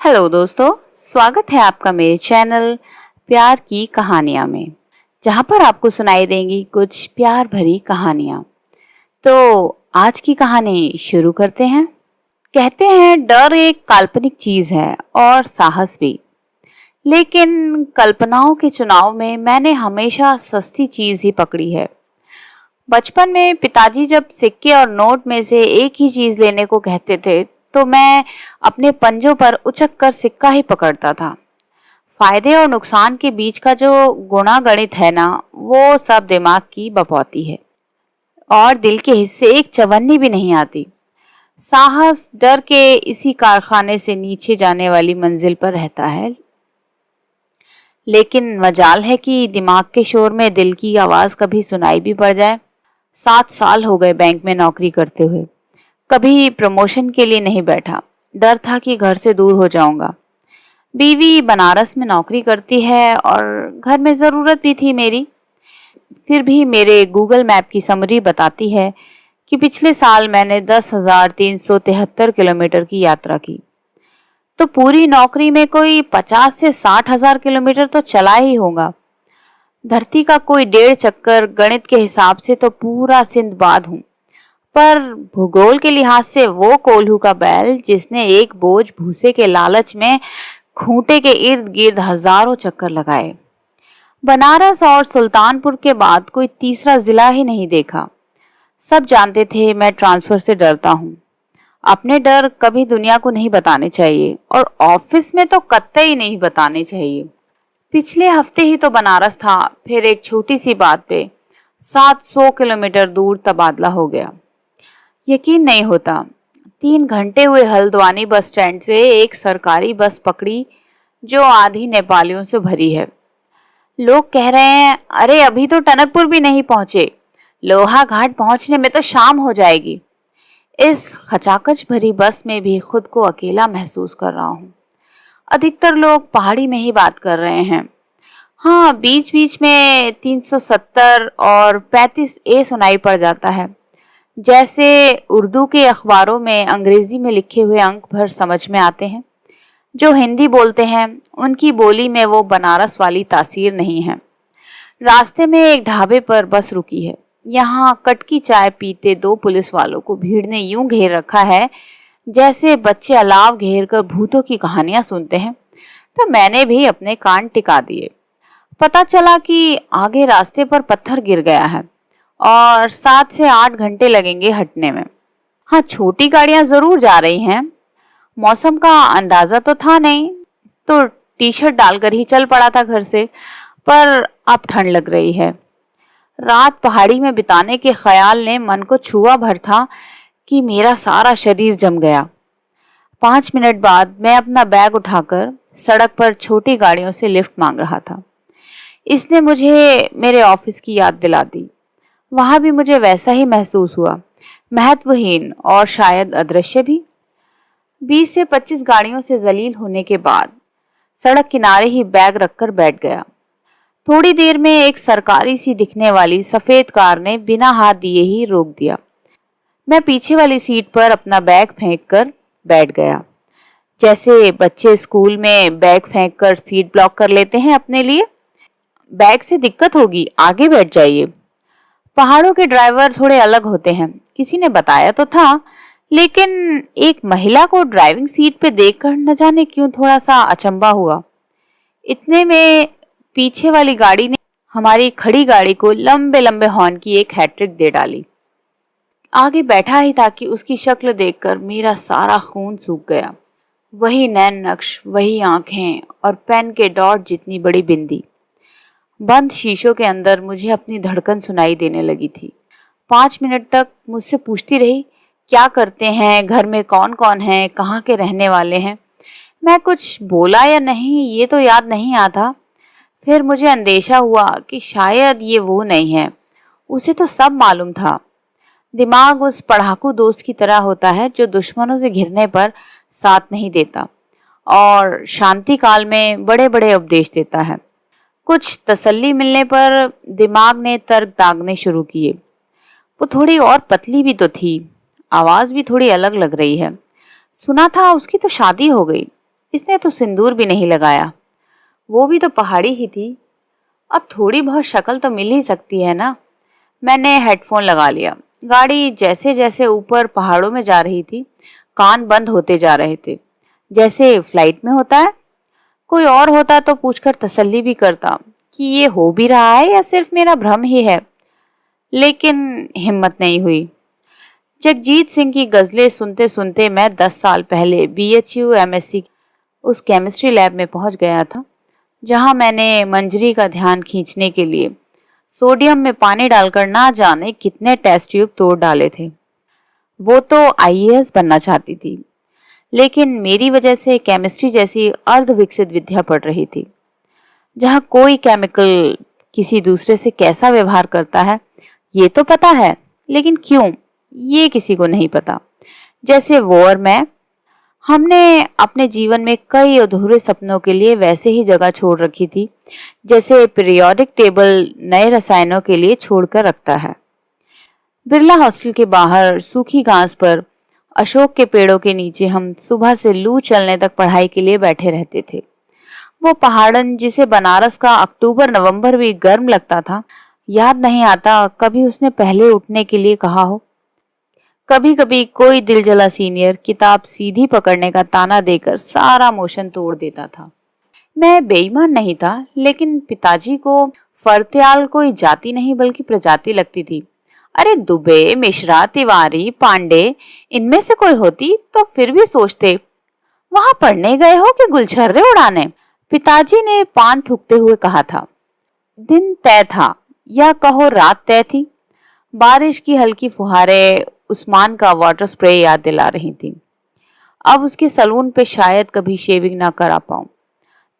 Hello दोस्तों, स्वागत है आपका मेरे चैनल प्यार की कहानियाँ में, जहाँ पर आपको सुनाई देंगी कुछ प्यार भरी कहानियाँ। तो आज की कहानी शुरू करते हैं। कहते हैं डर एक काल्पनिक चीज है और साहस भी, लेकिन कल्पनाओं के चुनाव में मैंने हमेशा सस्ती चीज ही पकड़ी है। बचपन में पिताजी जब सिक्के और नोट में से एक ही चीज लेने को कहते थे तो मैं अपने पंजों पर उचक कर सिक्का ही पकड़ता था। फायदे और नुकसान के बीच का जो गुणा गणित है ना, वो सब दिमाग की बपौती है और दिल के हिस्से एक चवन्नी भी नहीं आती। साहस डर के इसी कारखाने से नीचे जाने वाली मंजिल पर रहता है, लेकिन मजाल है कि दिमाग के शोर में दिल की आवाज कभी सुनाई भी पड़ जाए। 7 साल हो गए बैंक में नौकरी करते हुए, कभी प्रमोशन के लिए नहीं बैठा। डर था कि घर से दूर हो जाऊंगा। बीवी बनारस में नौकरी करती है और घर में ज़रूरत भी थी मेरी। फिर भी मेरे गूगल मैप की समरी बताती है कि पिछले साल मैंने 10,373 किलोमीटर की यात्रा की, तो पूरी नौकरी में कोई 50 से 60,000 किलोमीटर तो चला ही होगा। धरती का कोई 1.5 चक्कर गणित के हिसाब से तो पूरा सिंदबाद हूँ, पर भूगोल के लिहाज से वो कोल्हू का बैल जिसने एक बोझ भूसे के लालच में खूंटे के इर्द गिर्द हजारों चक्कर लगाए। बनारस और सुल्तानपुर के बाद कोई तीसरा जिला ही नहीं देखा। सब जानते थे मैं ट्रांसफर से डरता हूँ। अपने डर कभी दुनिया को नहीं बताने चाहिए और ऑफिस में तो कतई नहीं बताने चाहिए। पिछले हफ्ते ही तो बनारस था, फिर एक छोटी सी बात पे 700 किलोमीटर दूर तबादला हो गया। यकीन नहीं होता। 3 घंटे हुए हल्द्वानी बस स्टैंड से एक सरकारी बस पकड़ी जो आधी नेपालियों से भरी है। लोग कह रहे हैं, अरे अभी तो टनकपुर भी नहीं पहुंचे, लोहा घाट पहुंचने में तो शाम हो जाएगी। इस खचाखच भरी बस में भी खुद को अकेला महसूस कर रहा हूँ। अधिकतर लोग पहाड़ी में ही बात कर रहे हैं। हाँ, बीच बीच में 370 और 35A सुनाई पड़ जाता है, जैसे उर्दू के अखबारों में अंग्रेजी में लिखे हुए अंक भर समझ में आते हैं। जो हिंदी बोलते हैं उनकी बोली में वो बनारस वाली तासीर नहीं है। रास्ते में एक ढाबे पर बस रुकी है। यहाँ कटकी चाय पीते 2 पुलिस वालों को भीड़ ने यूं घेर रखा है जैसे बच्चे अलाव घेर कर भूतों की कहानियां सुनते हैं। तो मैंने भी अपने कान टिका दिए। पता चला कि आगे रास्ते पर पत्थर गिर गया है और 7 से 8 घंटे लगेंगे हटने में। हाँ, छोटी गाड़ियां जरूर जा रही हैं। मौसम का अंदाजा तो था नहीं, तो टी शर्ट डालकर ही चल पड़ा था घर से, पर अब ठंड लग रही है। रात पहाड़ी में बिताने के ख्याल ने मन को छुआ भर था कि मेरा सारा शरीर जम गया। 5 मिनट बाद मैं अपना बैग उठाकर सड़क पर छोटी गाड़ियों से लिफ्ट मांग रहा था। इसने मुझे मेरे ऑफिस की याद दिला दी। वहां भी मुझे वैसा ही महसूस हुआ, महत्वहीन और शायद अदृश्य भी। 20 से 25 गाड़ियों से जलील होने के बाद सड़क किनारे ही बैग रखकर बैठ गया। थोड़ी देर में एक सरकारी सी दिखने वाली सफेद कार ने बिना हाथ दिए ही रोक दिया। मैं पीछे वाली सीट पर अपना बैग फेंक कर बैठ गया, जैसे बच्चे स्कूल में बैग फेंक कर सीट ब्लॉक कर लेते हैं अपने लिए। बैग से दिक्कत होगी, आगे बैठ जाइए। पहाड़ों के ड्राइवर थोड़े अलग होते हैं, किसी ने बताया तो था, लेकिन एक महिला को ड्राइविंग सीट पे देखकर न जाने क्यों थोड़ा सा अचंभा हुआ। इतने में पीछे वाली गाड़ी ने हमारी खड़ी गाड़ी को लंबे लंबे हॉर्न की एक हैट्रिक दे डाली। आगे बैठा ही था कि उसकी शक्ल देखकर मेरा सारा खून सूख गया। वही नैन नक्श, वही आंखें और पेन के डॉट जितनी बड़ी बिंदी। बंद शीशों के अंदर मुझे अपनी धड़कन सुनाई देने लगी थी। 5 मिनट तक मुझसे पूछती रही, क्या करते हैं, घर में कौन कौन है, कहाँ के रहने वाले हैं। मैं कुछ बोला या नहीं ये तो याद नहीं आता। फिर मुझे अंदेशा हुआ कि शायद ये वो नहीं है। उसे तो सब मालूम था। दिमाग उस पढ़ाकू दोस्त की तरह होता है जो दुश्मनों से घिरने पर साथ नहीं देता और शांति काल में बड़े बड़े उपदेश देता है। कुछ तसल्ली मिलने पर दिमाग ने तर्क दागने शुरू किए। वो थोड़ी और पतली भी तो थी, आवाज भी थोड़ी अलग लग रही है। सुना था उसकी तो शादी हो गई। इसने तो सिंदूर भी नहीं लगाया, वो भी तो पहाड़ी ही थी। अब थोड़ी बहुत शक्ल तो मिल ही सकती है ना। मैंने हेडफोन लगा लिया। गाड़ी जैसे जैसे ऊपर पहाड़ों में जा रही थी, कान बंद होते जा रहे थे, जैसे फ्लाइट में होता है। कोई और होता तो पूछकर तसल्ली भी करता कि ये हो भी रहा है या सिर्फ मेरा भ्रम ही है, लेकिन हिम्मत नहीं हुई। जगजीत सिंह की गज़लें सुनते सुनते मैं 10 साल पहले BHU MSc उस केमिस्ट्री लैब में पहुंच गया था, जहां मैंने मंजरी का ध्यान खींचने के लिए सोडियम में पानी डालकर ना जाने कितने टेस्ट ट्यूब तोड़ डाले थे। वो तो IAS बनना चाहती थी, लेकिन मेरी वजह से केमिस्ट्री जैसी अर्ध विकसित विद्या पढ़ रही थी, जहाँ कोई केमिकल किसी दूसरे से कैसा व्यवहार करता है ये तो पता है, लेकिन क्यों ये किसी को नहीं पता। जैसे वो और मैं, हमने अपने जीवन में कई अधूरे सपनों के लिए वैसे ही जगह छोड़ रखी थी, जैसे पीरियोडिक टेबल नए रसायनों के लिए छोड़कर रखता है। बिरला हॉस्टल के बाहर सूखी घास पर अशोक के पेड़ों के नीचे हम सुबह से लू चलने तक पढ़ाई के लिए बैठे रहते थे। वो पहाड़न जिसे बनारस का अक्टूबर नवंबर भी गर्म लगता था, याद नहीं आता कभी उसने पहले उठने के लिए कहा हो। कभी कभी कोई दिलजला सीनियर किताब सीधी पकड़ने का ताना देकर सारा मोशन तोड़ देता था। मैं बेईमान नहीं था, लेकिन पिताजी को फरत्याल कोई जाति नहीं बल्कि प्रजाति लगती थी। अरे दुबे, मिश्रा, तिवारी, पांडे, इनमें से कोई होती तो फिर भी सोचते वहां पढ़ने गए हो कि गुलछर्रे उड़ाने। पिताजी ने पान थूकते हुए कहा था। दिन तय था, या कहो रात तय थी। बारिश की हल्की फुहारें उस्मान का वाटर स्प्रे याद दिला रही थी। अब उसके सलून पे शायद कभी शेविंग ना करा पाऊं।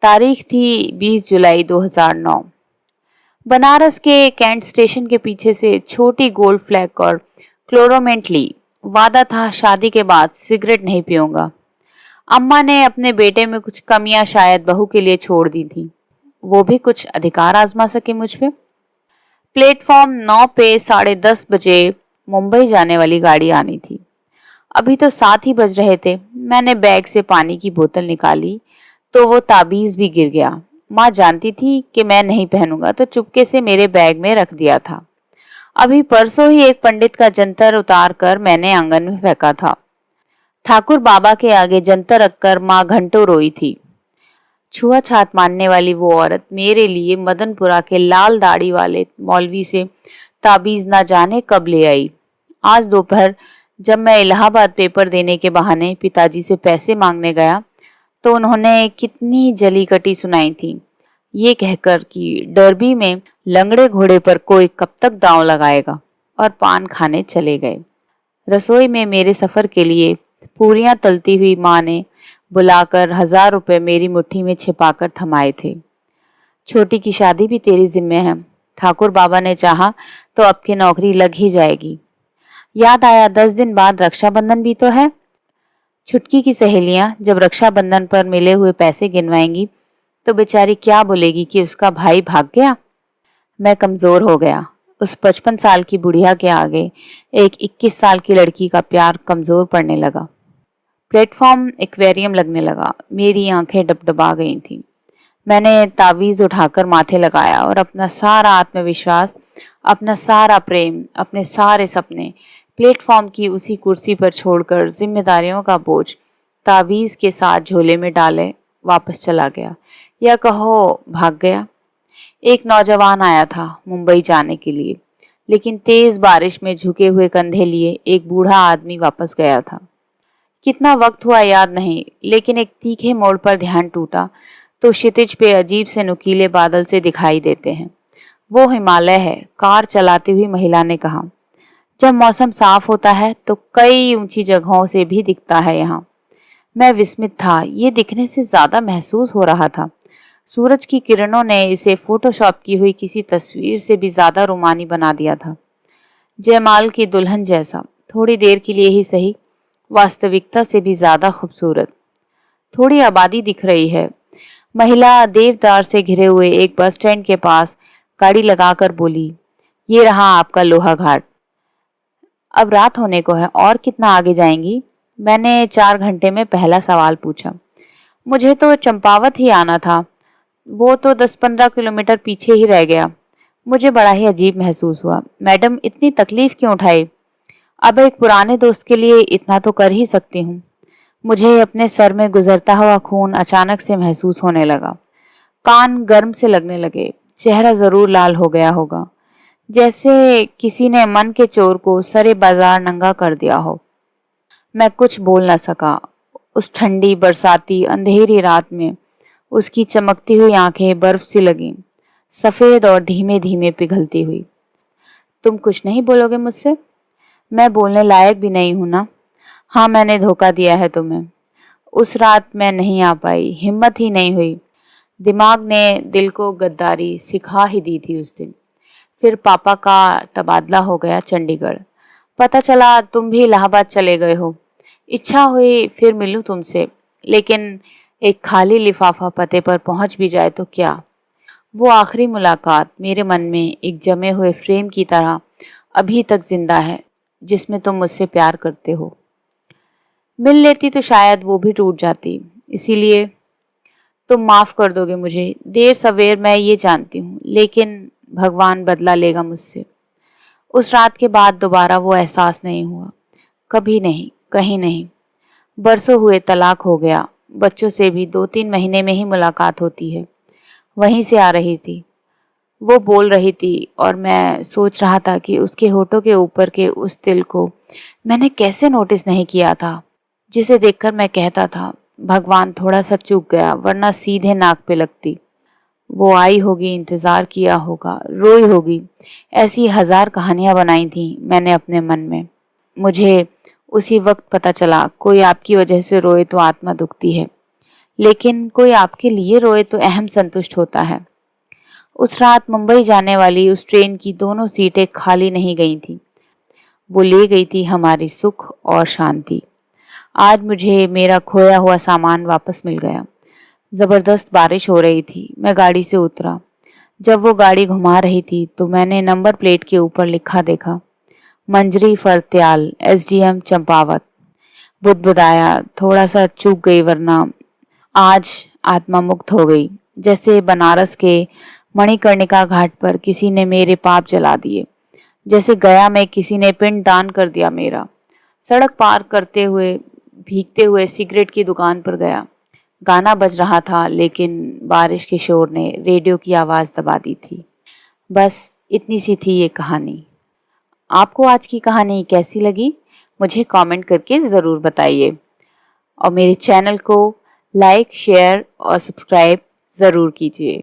तारीख थी 20 जुलाई 2009। बनारस के कैंट स्टेशन के पीछे से छोटी गोल्ड फ्लैग और क्लोरोमेंट ली। वादा था शादी के बाद सिगरेट नहीं पीऊंगा। अम्मा ने अपने बेटे में कुछ कमियां शायद बहू के लिए छोड़ दी थी, वो भी कुछ अधिकार आजमा सके मुझ पे। प्लेटफॉर्म 9 पे 10:30 बजे मुंबई जाने वाली गाड़ी आनी थी। अभी तो 7 ही बज रहे थे। मैंने बैग से पानी की बोतल निकाली तो वो ताबीज भी गिर गया। माँ जानती थी कि मैं नहीं पहनूंगा तो चुपके से मेरे बैग में रख दिया था। अभी परसों ही एक पंडित का जंतर उतार कर मैंने आंगन में फेंका था। ठाकुर बाबा के आगे जंतर रखकर माँ घंटों रोई थी। छुआछात मानने वाली वो औरत मेरे लिए मदनपुरा के लाल दाढ़ी वाले मौलवी से ताबीज ना जाने कब ले आई। आज दोपहर जब मैं इलाहाबाद पेपर देने के बहाने पिताजी से पैसे मांगने गया तो उन्होंने कितनी जली कटी सुनाई थी, ये कहकर कि डर्बी में लंगड़े घोड़े पर कोई कब तक दांव लगाएगा, और पान खाने चले गए। रसोई में मेरे सफर के लिए पूरियां तलती हुई माँ ने बुलाकर 1000 रुपए मेरी मुट्ठी में छिपाकर थमाए थे। छोटी की शादी भी तेरी जिम्मे है। ठाकुर बाबा ने चाहा तो अब की नौकरी लग ही जाएगी। याद आया 10 दिन बाद रक्षाबंधन भी तो है। छुटकी की सहेलियां जब रक्षाबंधन पर मिले हुए पैसे गिनवाएंगी तो बेचारी क्या बोलेगी कि उसका भाई भाग गया। मैं कमजोर हो गया। उस 55 साल की बुढ़िया के आगे एक 21 साल की लड़की का प्यार कमजोर पड़ने लगा। प्लेटफॉर्म एक्वेरियम लगने लगा। मेरी आंखें डबडबा गई थीं। मैंने तावीज उठाकर माथे लगाया और अपना सारा आत्मविश्वास, अपना सारा प्रेम, अपने सारे सपने प्लेटफॉर्म की उसी कुर्सी पर छोड़कर जिम्मेदारियों का बोझ तावीज के साथ झोले में डाले वापस चला गया, या कहो भाग गया। एक नौजवान आया था मुंबई जाने के लिए, लेकिन तेज बारिश में झुके हुए कंधे लिए एक बूढ़ा आदमी वापस गया था। कितना वक्त हुआ याद नहीं, लेकिन एक तीखे मोड़ पर ध्यान टूटा तो क्षितिज पे अजीब से नुकीले बादल से दिखाई देते हैं। वो हिमालय है, कार चलाती हुई महिला ने कहा। जब मौसम साफ होता है तो कई ऊंची जगहों से भी दिखता है यहाँ। मैं विस्मित था, ये दिखने से ज्यादा महसूस हो रहा था। सूरज की किरणों ने इसे फोटोशॉप की हुई किसी तस्वीर से भी ज्यादा रोमानी बना दिया था। जयमाल की दुल्हन जैसा, थोड़ी देर के लिए ही सही, वास्तविकता से भी ज्यादा खूबसूरत। थोड़ी आबादी दिख रही है। महिला देवदार से घिरे हुए एक बस स्टैंड के पास गाड़ी लगाकर बोली, ये रहा आपका लोहा घाट। अब रात होने को है, और कितना आगे जाएंगी? मैंने 4 घंटे में पहला सवाल पूछा। मुझे तो चंपावत ही आना था, वो तो 10-15 किलोमीटर पीछे ही रह गया। मुझे बड़ा ही अजीब महसूस हुआ। मैडम इतनी तकलीफ क्यों उठाई? अब एक पुराने दोस्त के लिए इतना तो कर ही सकती हूँ। मुझे अपने सर में गुजरता हुआ खून अचानक से महसूस होने लगा। कान गर्म से लगने लगे। चेहरा जरूर लाल हो गया होगा, जैसे किसी ने मन के चोर को सरे बाजार नंगा कर दिया हो। मैं कुछ बोल न सका। उस ठंडी बरसाती अंधेरी रात में उसकी चमकती हुई आंखें बर्फ सी लगीं, सफेद और धीमे धीमे पिघलती हुई। तुम कुछ नहीं बोलोगे मुझसे? मैं बोलने लायक भी नहीं हूं ना? हाँ, मैंने धोखा दिया है तुम्हें। उस रात मैं नहीं आ पाई, हिम्मत ही नहीं हुई। दिमाग ने दिल को गद्दारी सिखा ही दी थी उस दिन। फिर पापा का तबादला हो गया चंडीगढ़। पता चला तुम भी इलाहाबाद चले गए हो। इच्छा हुई फिर मिलूं तुमसे, लेकिन एक खाली लिफाफा पते पर पहुंच भी जाए तो क्या। वो आखिरी मुलाकात मेरे मन में एक जमे हुए फ्रेम की तरह अभी तक जिंदा है, जिसमें तुम मुझसे प्यार करते हो। मिल लेती तो शायद वो भी टूट जाती। इसीलिए तुम माफ कर दोगे मुझे। देर सवेर मैं ये जानती हूँ, लेकिन भगवान बदला लेगा मुझसे। उस रात के बाद दोबारा वो एहसास नहीं हुआ, कभी नहीं, कहीं नहीं। बरसों हुए, तलाक हो गया। बच्चों से भी 2-3 महीने में ही मुलाकात होती है। वहीं से आ रही थी, वो बोल रही थी और मैं सोच रहा था कि उसके होठों के ऊपर के उस तिल को मैंने कैसे नोटिस नहीं किया था, जिसे देखकर मैं कहता था भगवान थोड़ा सा चूक गया, वरना सीधे नाक पे लगती। वो आई होगी, इंतजार किया होगा, रोई होगी। ऐसी 1000 कहानियां बनाई थी मैंने अपने मन में। मुझे उसी वक्त पता चला कोई आपकी वजह से रोए तो आत्मा दुखती है, लेकिन कोई आपके लिए रोए तो अहम संतुष्ट होता है। उस रात मुंबई जाने वाली उस ट्रेन की दोनों सीटें खाली नहीं गई थी। वो ले गई थी हमारी सुख और शांति। आज मुझे मेरा खोया हुआ सामान वापस मिल गया। जबरदस्त बारिश हो रही थी। मैं गाड़ी से उतरा। जब वो गाड़ी घुमा रही थी तो मैंने नंबर प्लेट के ऊपर लिखा देखा, मंजरी फरत्याल, एसडीएम चंपावत। बुदबुदाया, थोड़ा सा चूक गई, वरना आज आत्मा मुक्त हो गई। जैसे बनारस के मणिकर्णिका घाट पर किसी ने मेरे पाप जला दिए, जैसे गया में किसी ने पिंड दान कर दिया मेरा। सड़क पार करते हुए भीगते हुए सिगरेट की दुकान पर गया। गाना बज रहा था, लेकिन बारिश के शोर ने रेडियो की आवाज़ दबा दी थी। बस इतनी सी थी ये कहानी। आपको आज की कहानी कैसी लगी? मुझे कमेंट करके ज़रूर बताइए, और मेरे चैनल को लाइक, शेयर और सब्सक्राइब ज़रूर कीजिए।